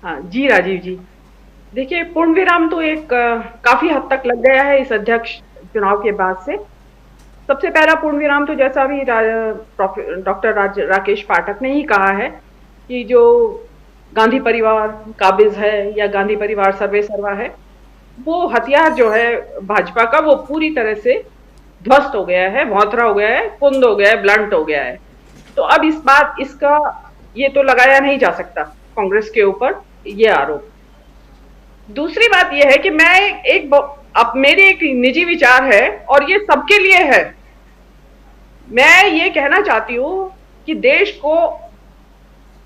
हाँ जी, राजीव जी। देखिए, पूर्ण विराम तो एक काफ़ी हद तक लग गया है इस अध्यक्ष चुनाव के बाद से। सबसे पहला पूर्ण विराम तो जैसा अभी डॉक्टर राकेश पाठक ने ही कहा है कि जो गांधी परिवार काबिज है या गांधी परिवार सर्वे सर्वा है, वो हथियार जो है भाजपा का, वो पूरी तरह से ध्वस्त हो गया है, भौंतरा हो गया है, कुंद हो गया है, ब्लंट हो गया है। तो अब इसका ये तो लगाया नहीं जा सकता कांग्रेस के ऊपर ये आरोप। दूसरी बात यह है कि मैं अब मेरे एक निजी विचार है और ये सबके लिए है। मैं ये कहना चाहती हूँ कि देश को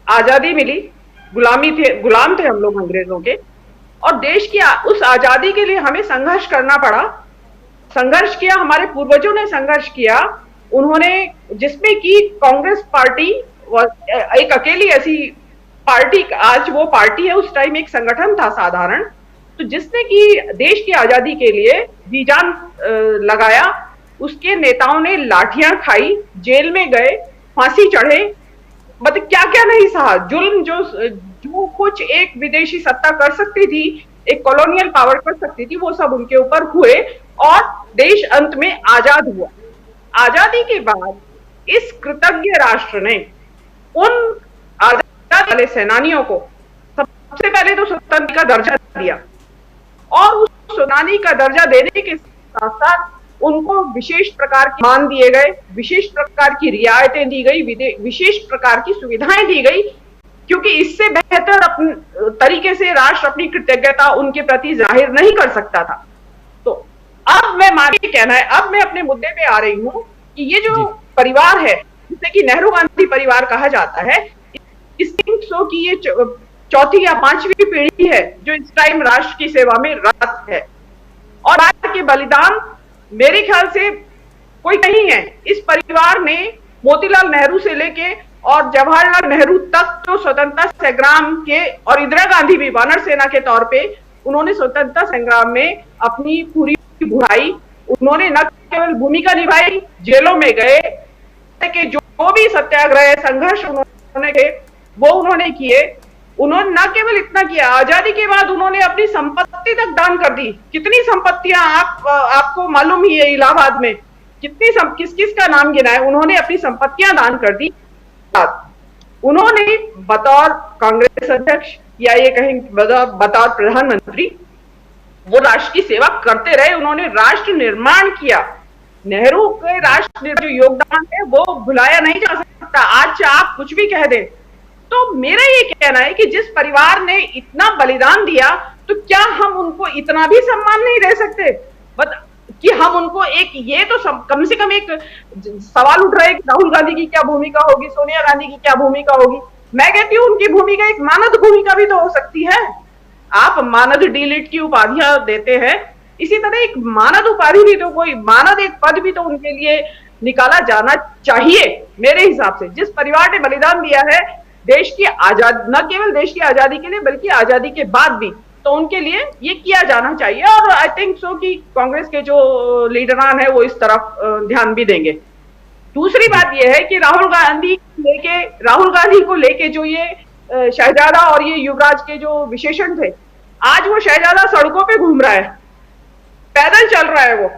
आजादी मिली, गुलाम थे हम लोग अंग्रेजों के, और देश की उस आजादी के लिए हमें संघर्ष करना पड़ा। संघर्ष किया, हमारे पूर्वजों ने संघर्ष किया। उन्होंने, जिसमें कि कांग्रेस पार्टी एक अकेली ऐसी पार्टी, आज वो पार्टी है, उस टाइम एक संगठन था साधारण, तो जिसने कि देश की आजादी के लिए जी जान लगाया। उसके नेताओं ने लाठियां खाई, जेल में गए, फांसी चढ़े, मतलब क्या क्या नहीं सहा। जुल्म जो जो कुछ एक विदेशी सत्ता कर सकती थी, एक कॉलोनियल पावर कर सकती थी, वो सब उनके ऊपर हुए और देश अंत में आजाद हुआ। आजादी के बाद इस कृतज्ञ राष्ट्र ने उन आजादी वाले सेनानियों को सबसे पहले तो स्वतंत्र का दर्जा दिया, और उस सेनानी का दर्जा देने के साथ साथ उनको विशेष प्रकार के मान दिए गए, विशेष प्रकार की रियायतें दी गई, विशेष प्रकार की सुविधाएं दी गई, क्योंकि इससे बेहतर तरीके से राष्ट्र अपनी कृतज्ञता उनके प्रति जाहिर नहीं कर सकता था। तो अब कहना है, अब मैं अपने मुद्दे पे आ रही हूँ कि ये जो जी। परिवार है, जिसे कि नेहरू गांधी परिवार कहा जाता है, इस सो की ये चौथी या पांचवी पीढ़ी है जो इस टाइम राष्ट्र की सेवा में रत है। और राष्ट्र के बलिदान मेरे ख्याल से कोई नहीं है। इस परिवार ने मोतीलाल नेहरू से लेके और जवाहरलाल नेहरू तक तो स्वतंत्रता संग्राम के, और इंदिरा गांधी भी वानर सेना के तौर पे उन्होंने स्वतंत्रता संग्राम में अपनी पूरी भुलाई। उन्होंने न केवल भूमिका निभाई, जेलों में गए, कि जो भी सत्याग्रह संघर्ष उन्होंने किए वो उन्होंने किए। उन्होंने न केवल इतना किया, आजादी के बाद उन्होंने अपनी संपत्ति तक दान कर दी। कितनी संपत्तियां आपको मालूम ही है, इलाहाबाद में किस किस का नाम गिना है, उन्होंने अपनी संपत्तियां दान कर दी। उन्होंने बतौर कांग्रेस अध्यक्ष या ये कहें बतौर प्रधानमंत्री वो राष्ट्र की सेवा करते रहे। उन्होंने राष्ट्र निर्माण किया। नेहरू के राष्ट्र जो योगदान है वो भुलाया नहीं जा सकता। आज आप कुछ भी कह दें, तो मेरा ये कहना है कि जिस परिवार ने इतना बलिदान दिया, तो क्या हम उनको इतना भी सम्मान नहीं दे सकते? कि हम उनको एक, ये तो कम से कम एक सवाल उठ रहा है कि राहुल गांधी की क्या भूमिका होगी, सोनिया गांधी की क्या भूमिका होगी। मैं कहती हूँ उनकी भूमिका एक मानद भूमिका भी तो हो सकती है। आप मानद डीलिट की उपाधियां देते हैं, इसी तरह एक मानद उपाधि भी तो, कोई मानद एक पद भी तो उनके लिए निकाला जाना चाहिए। मेरे हिसाब से जिस परिवार ने बलिदान दिया है देश की आजाद, न केवल देश की आजादी के लिए बल्कि आजादी के बाद भी, तो उनके लिए ये किया जाना चाहिए। और आई थिंक सो कि कांग्रेस के जो लीडरान है वो इस तरफ ध्यान भी देंगे। दूसरी जी। बात यह है कि राहुल गांधी को लेके जो ये शहजादा और ये युवराज के जो विशेषण थे, आज वो शहजादा सड़कों पे घूम रहा है, पैदल चल रहा है। वो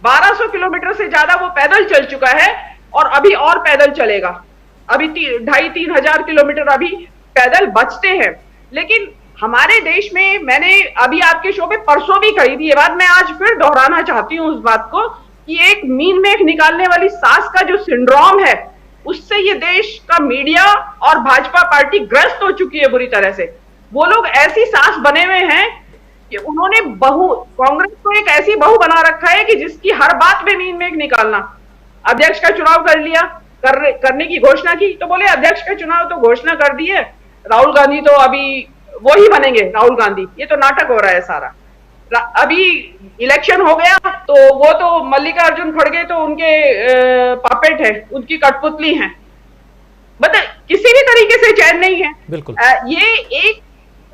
1200 किलोमीटर से ज्यादा वो पैदल चल चुका है और अभी और पैदल चलेगा। अभी 2,500-3,000 किलोमीटर अभी पैदल बचते हैं। लेकिन हमारे देश में, मैंने अभी आपके शो पे परसों भी कही थी ये बात, मैं आज फिर दोहराना चाहती हूँ उस बात को, कि एक मीन मेख निकालने वाली सास का जो सिंड्रोम है, उससे ये देश का मीडिया और भाजपा पार्टी ग्रस्त हो चुकी है बुरी तरह से। वो लोग ऐसी सास बने हुए हैं कि उन्होंने कांग्रेस को एक ऐसी बहू बना रखा है कि जिसकी हर बात में मीन मेख निकालना। अध्यक्ष का चुनाव कर लिया, करने की घोषणा की, तो बोले अध्यक्ष का चुनाव तो घोषणा कर दी है, राहुल गांधी तो अभी वो ही बनेंगे राहुल गांधी। ये तो नाटक हो रहा है सारा। अभी इलेक्शन हो गया तो वो तो मल्लिकार्जुन खड़गे तो उनके पापेट है, उनकी कठपुतली है। मतलब किसी भी तरीके से चैन नहीं है। बिल्कुल। ये एक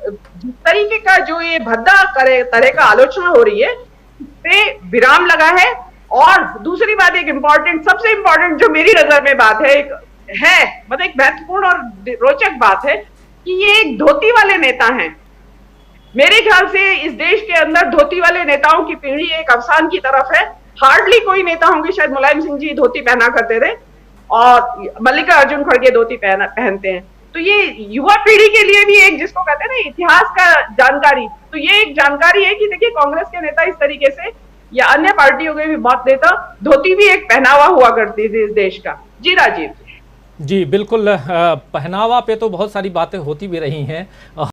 जिस तरीके का जो ये भद्दा तरह का आलोचना हो रही है, पे विराम लगा है। और दूसरी बात, एक इंपॉर्टेंट, सबसे इंपॉर्टेंट जो मेरी नजर में बात है, मतलब एक महत्वपूर्ण और रोचक बात है कि ये एक धोती वाले नेता हैं। मेरे ख्याल से इस देश के अंदर धोती वाले नेताओं की पीढ़ी एक अवसान की तरफ है। हार्डली कोई नेता होंगे, शायद मुलायम सिंह जी धोती पहना करते थे और मल्लिकार्जुन खड़गे धोती पहनते हैं। तो ये युवा पीढ़ी के लिए भी एक, जिसको कहते हैं ना इतिहास का जानकारी, तो ये एक जानकारी है कि देखिए कांग्रेस के नेता इस तरीके से, या अन्य पार्टियों के भी मत नेता, धोती भी एक पहनावा हुआ करती थी इस देश का। जी राजीव। जी बिल्कुल, पहनावा पे तो बहुत सारी बातें होती भी रही हैं।